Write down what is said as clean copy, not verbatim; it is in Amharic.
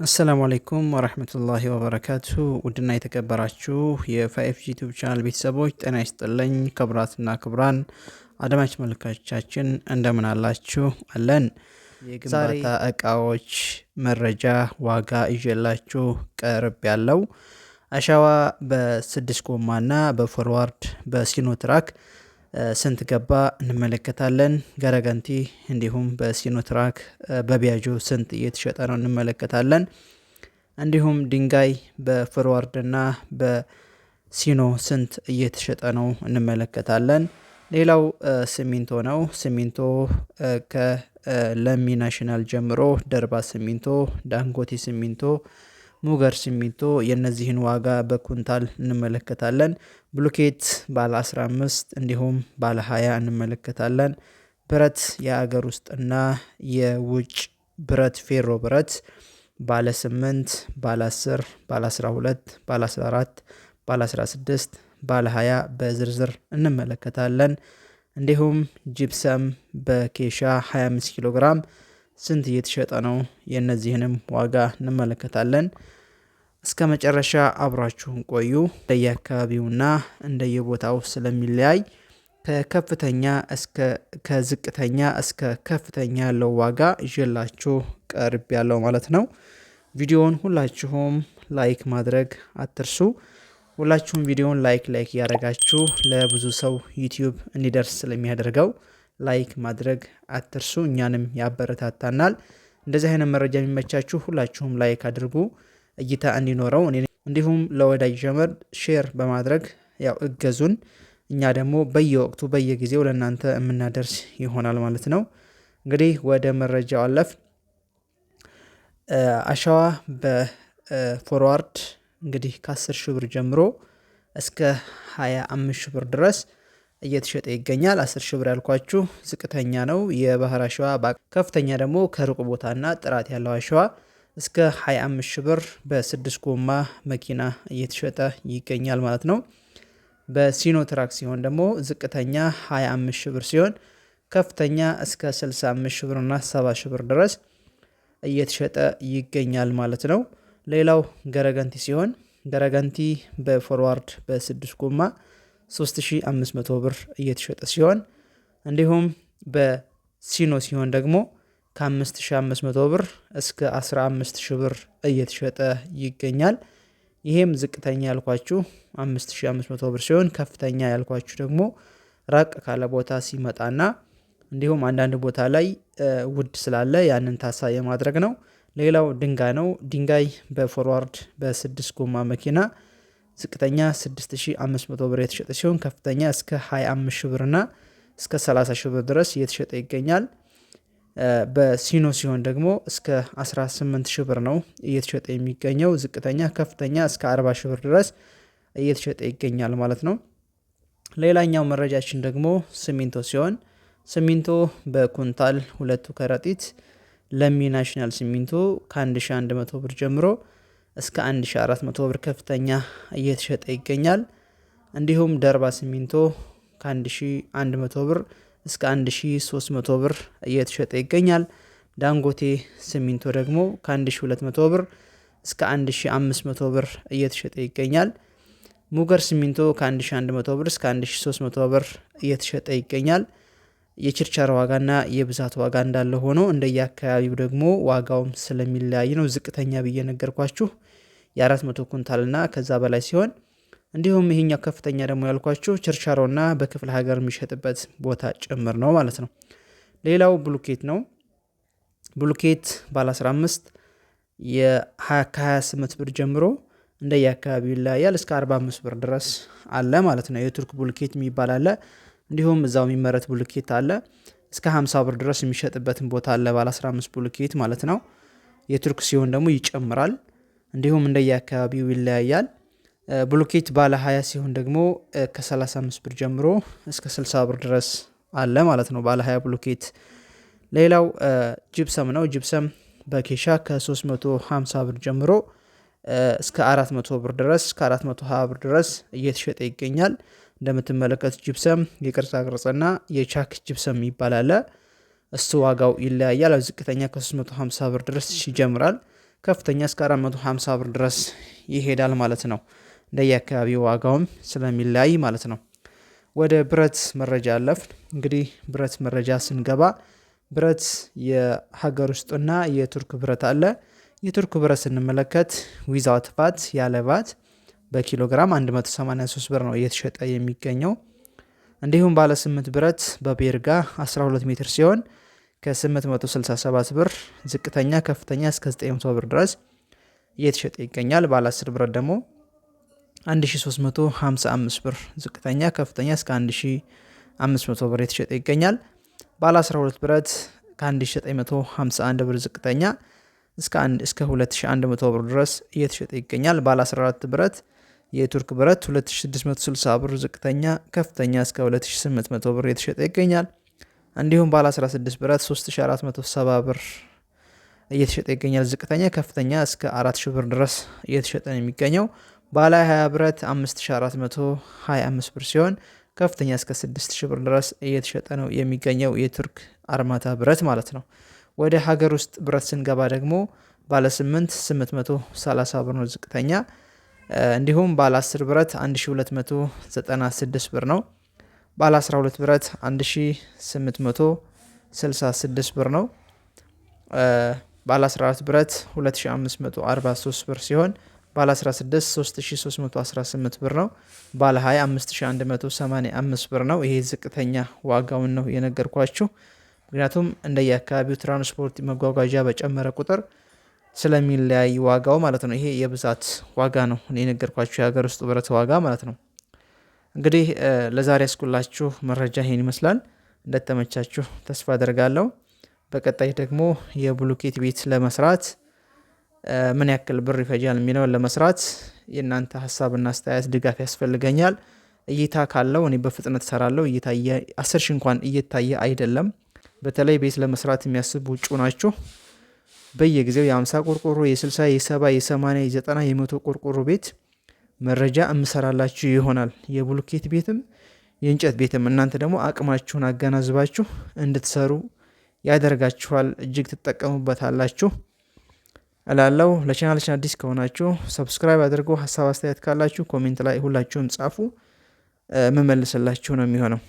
አሰላሙ አለይኩም ወራህመቱላሂ ወበረካቱ። ውድና የተከበራችሁ የፋኤፍ ዩቲዩብ ቻናል ቤተሰቦች ጤና ይስጥልኝ። ክቡራትና ክቡራን አድማጭ መልካቾቻችን እንደምን አላችሁ? አለን። የግንባታ እቃዎች መረጃ ዋጋ ይዤላችሁ ቀርብ ያለው አሸዋ በ6 ጎማና በፎርዋርድ በሲኖትራክ ስንት ገባ እንመለከታለን። ገረገንቲ እንዲሁም በሲኖትራክ በቢያጆ ስንት እየተሸጠ ነው እንመለከታለን። እንዲሁም ድንጋይ በፎርዋርድ እና በሲኖ ስንት እየተሸጠ ነው እንመለከታለን። ሌላው ሲሚንቶ ነው። ሲሚንቶ ከለሚ ናሽናል ጀምሮ ደርባ ሲሚንቶ፣ ዳንጎቴ ሲሚንቶ፣ ሙገር ሲሚንቶ የነዚህን ዋጋ በኩንታል እንመለከታለን። ብሎኬት ባለ 15 እንዲሁም ባለ 20 እንመለከታለን። ብረት የአገር ውስጥና የውጭ ብረት ፌሮ ብረት ባለ 8፣ ባለ 10፣ ባለ 12፣ ባለ 14፣ ባለ 16፣ ባለ 20 በዝርዝር እንመለከታለን። እንዲሁም ጂፕሰም በኬሻ 25 ኪሎ ግራም ስንት እየተሸጠ ነው የነዚህንም ዋጋ እንመለከታለን። እስከ መጨረሻ አብራችሁን ቆዩ። እንደየአካባቢውና እንደየቦታው ስለሚለያይ ከዝቅተኛ እስከ ከፍተኛ ያለው ዋጋ ይዤላችሁ ቀርብ ያለው ማለት ነው። ቪዲዮውን ሁላችሁም ላይክ ማድረግ አትርሱ። ሁላችሁም ቪዲዮውን ላይክ እያደረጋችሁ ለብዙ ሰው ዩቲዩብ እንዲደርስ ስለሚያደርገው ላይክ ማድረግ አትርሱ። እኛንም ያበረታታናል። እንደዚህ አይነት መረጃ የሚመቻችሁ ሁላችሁም ላይክ አድርጉ፣ እይታ እንዲኖረው። እንዲሁም ለወዳጅ ዘመድ ሼር በማድረግ ያው እገዙን። እኛ ደግሞ በየወቅቱ በየጊዜው ለእናንተ የምናደርስ ይሆናል ማለት ነው። እንግዲህ ወደ መረጃው አለፍ። አሸዋ በፎርዋርድ እንግዲህ ከ10 ሺህ ብር ጀምሮ እስከ 25 ሺህ ብር ድረስ እየተሸጠ ይገኛል። 10 ሺህ ብር ያልኳችሁ ዝቅተኛ ነው የባህር አሸዋ። ከፍተኛ ደግሞ ከሩቅ ቦታና ጥራት ያለው አሸዋ እስከ 25 ሺህ ብር በ6 ጎማ መኪና እየተሸጠ ይገኛል ማለት ነው። በሲኖ ትራክ ሲሆን ደግሞ ዝቅተኛ 25 ሺህ ብር ሲሆን ከፍተኛ እስከ 65 ሺህ ብርና 70 ሺህ ብር ድረስ እየተሸጠ ይገኛል ማለት ነው። ሌላው ገረገንቲ ሲሆን ገረገንቲ በፎርዋርድ በ6 ጎማ 3500 ብር እየተሸጠ ሲሆን እንዲሁም በሲኖ ሲሆን ደግሞ ከ5500 ብር እስከ 15000 ብር እየተሸጠ ይገኛል። ይሄም ዝቅተኛ ያልኳችሁ 5500 ብር ሲሆን ከፍተኛ ያልኳችሁ ደግሞ ራቅ ካለ ቦታ ሲመጣና እንዲሁም አንዳንድ ቦታ ላይ ውድ ስላለ ያንን ታሳቢ ማድረግ ነው። ሌላው ድንጋይ ነው። ድንጋይ በፎርዋርድ በ6 ጎማ መኪና ዝቅተኛ 6500 ብር የተሸጠ ሲሆን ከፍተኛ እስከ 25 ሺህ ብርና እስከ 30 ሺህ ብር ድረስ እየተሸጠ ይገኛል። በሲኖ ሲሆን ደግሞ እስከ 18 ሺህ ብር ነው እየተሸጠ የሚገኘው። ዝቅተኛ ከፍተኛ እስከ 40 ሺህ ብር ድረስ እየተሸጠ ይገኛል ማለት ነው። ሌላኛው መረጃችን ደግሞ ሲሚንቶ ሲሆን ሲሚንቶ በኩንታል ሁለቱ ከረጢት ለሚ ናሽናል ሲሚንቶ ከ1100 ብር ጀምሮ እስከ 1400 ብር ከፍተኛ እየተሸጠ ይገኛል። እንዲሁም ደርባ ሲሚንቶ ከ1100 ብር እስከ 1300 ብር እየተሸጠ ይገኛል። ዳንጎቴ ሲሚንቶ ደግሞ ከ1200 ብር እስከ 1500 ብር እየተሸጠ ይገኛል። ሙገር ሲሚንቶ ከ1100 ብር እስከ 1300 ብር እየተሸጠ ይገኛል። የችርቻሮ ዋጋና የብዛት ዋጋ እንዳለ ሆኖ እንደየአካባቢው ደግሞ ዋጋውም ስለሚለያይ ነው ዝቅተኛ ብዬ ነገርኳችሁ የ400 ኩንታልና ከዛ በላይ ሲሆን እንዲሁም ይሄኛው ከፍተኛ ደግሞ ያልኳችሁ ችርቻሮና በክፍለ ሀገር የሚሸጥበት ቦታ ጭምር ነው ማለት ነው። ሌላው ብሎኬት ነው። ብሎኬት ባለ 15 ከ28 ብር ጀምሮ እንደየአካባቢው ይለያያል እስከ 45 ብር ድረስ አለ ማለት ነው። የቱርክ ብሎኬት የሚባል አለ። እንዲሁም እዛው የሚመረት ብሎኬት አለ። እስከ 50 ብር ድረስ የሚሸጥበትን ቦታ አለ ባለ 15 ብሎኬት ማለት ነው። የቱርክ ሲሆን ደግሞ ይጨምራል። እንዲሁም እንደየአካባቢው ይለያያል። ብሎኬት ባለ 20 ሲሆን ደግሞ ከ35 ብር ጀምሮ እስከ 60 ብር ድረስ አለ ማለት ነው ባለ 20 ብሎኬት። ሌላው ጂፕሰም ነው። ጂፕሰም በኬሻ ከ350 ብር ጀምሮ እስከ 400 ብር ድረስ እስከ 420 ብር ድረስ እየተሸጠ ይገኛል። እንደምትመለከቱት ጂፕሰም የቅርጻ ቅርጽና የቻክ ጂፕሰም ይባላል። እሱ ዋጋው ይለያያል። ዝቅተኛ ከ350 ብር ድረስ ይጀምራል። ከፍተኛ እስከ 450 ብር ድረስ ይሄዳል ማለት ነው። እንደየአካባቢው ዋጋውም ስለሚለያይ ማለት ነው። ወደ ብረት መረጃ አለፍን። እንግዲህ ብረት መረጃ ስንገባ ብረት የሀገር ውስጥና የቱርክ ብረት አለ። የቱርክ ብረት ስንመለከት ዊዛውት ቫት ያለ ቫት በኪሎግራም 183 ብር ነው እየተሸጠ የሚገኘው። እንዲሁም ባለ 8 ብረት በቤርጋ 12 ሜትር ሲሆን ከ867 ብር ዝቅተኛ ከፍተኛ እስከ 900 ብር ድረስ እየተሸጠ ይገኛል። ባለ 10 ብረት ደግሞ 1355 ብር ዝቅተኛ ከፍተኛ እስከ 1500 ብር የተሸጠ ይገኛል። ባለ 12 ብረት ከ1951 ብር ዝቅተኛ እስከ 2100 ብር ድረስ እየተሸጠ ይገኛል። ባለ 14 ብረት የቱርክ ብረት 2660 ብር ዝቅተኛ ከፍተኛ እስከ 2800 ብር የተሸጠ ይገኛል። እንዲሁም ባለ 16 ብረት 3470 ብር እየተሸጠ ይገኛል። ዝቅተኛ ከፍተኛ እስከ 4000 ብር ድረስ እየተሸጠ ነው የሚገኘው። ባለ 20 ብረት 5425 ብር ሲሆን ከፍተኛ እስከ 6000 ብር ድረስ እየተሸጠ ነው የሚገኘው የቱርክ አርማታ ብረት ማለት ነው። ወደ ሀገር ውስጥ ብረት ስንገባ ደግሞ ባለ 830 ብር ነው ዝቅተኛ። እንዲሁም ባለ 10 ብረት 1296 ብር ነው። ባለ 12 ብረት 1866 ብር ነው። ባለ 14 ብረት 2543 ብር ሲሆን ባለ 16 3318 ብር ነው። ባለ 20 5185 ብር ነው። ይሄ ዝቅተኛ ዋጋውን ነው የነገርኳችሁ። ምክንያቱም እንደየአካባቢው ትራንስፖርት መጓጓዣ በጨመረ ቁጥር ስለሚለያይ ዋጋው ማለት ነው። ይሄ የብዛት ዋጋ ነው የነገርኳችሁ የሀገር ውስጥ ብረት ዋጋ ማለት ነው። እንግዲህ ለዛሬ ያስኩላችሁ መረጃ ይሄን ይመስላል። እንደተመቻችሁ ተስፋ አደርጋለሁ። በቀጣይ ደግሞ የብሎኬት ቤት ለመስራት ምን ያክል ብር ይፈጃል የሚለውን ለመስራት የእናንተ ሀሳብና አስተያየት ድጋፍ ያስፈልገኛል። እይታ ካለው እኔ በፍጥነት ሰራለሁ። እይታ 10 ሺህ እንኳን እየታየ አይደለም። በተለይ ቤት ለመስራት የሚያስቡ ውጩ ናችሁ። በየጊዜው የ50 ቆርቆሮ የ60 የ70 የ80 የ90 የ100 ቆርቆሮ ቤት መረጃ እምሰራላችሁ ይሆናል። የብሎኬት ቤትም የእንጨት ቤትም እናንተ ደግሞ አቅማችሁን አገናዝባችሁ እንድትሰሩ ያደርጋችኋል። እጅግ ትጠቀሙበታላችሁ እላለሁ። ለቻናላችን አዲስ ከሆናችሁ ሰብስክራይብ አድርጎ ሀሳብ አስተያየት ካላችሁ ኮሜንት ላይ ሁላችሁም ጻፉ። መመልስላችሁ ነው የሚሆነው።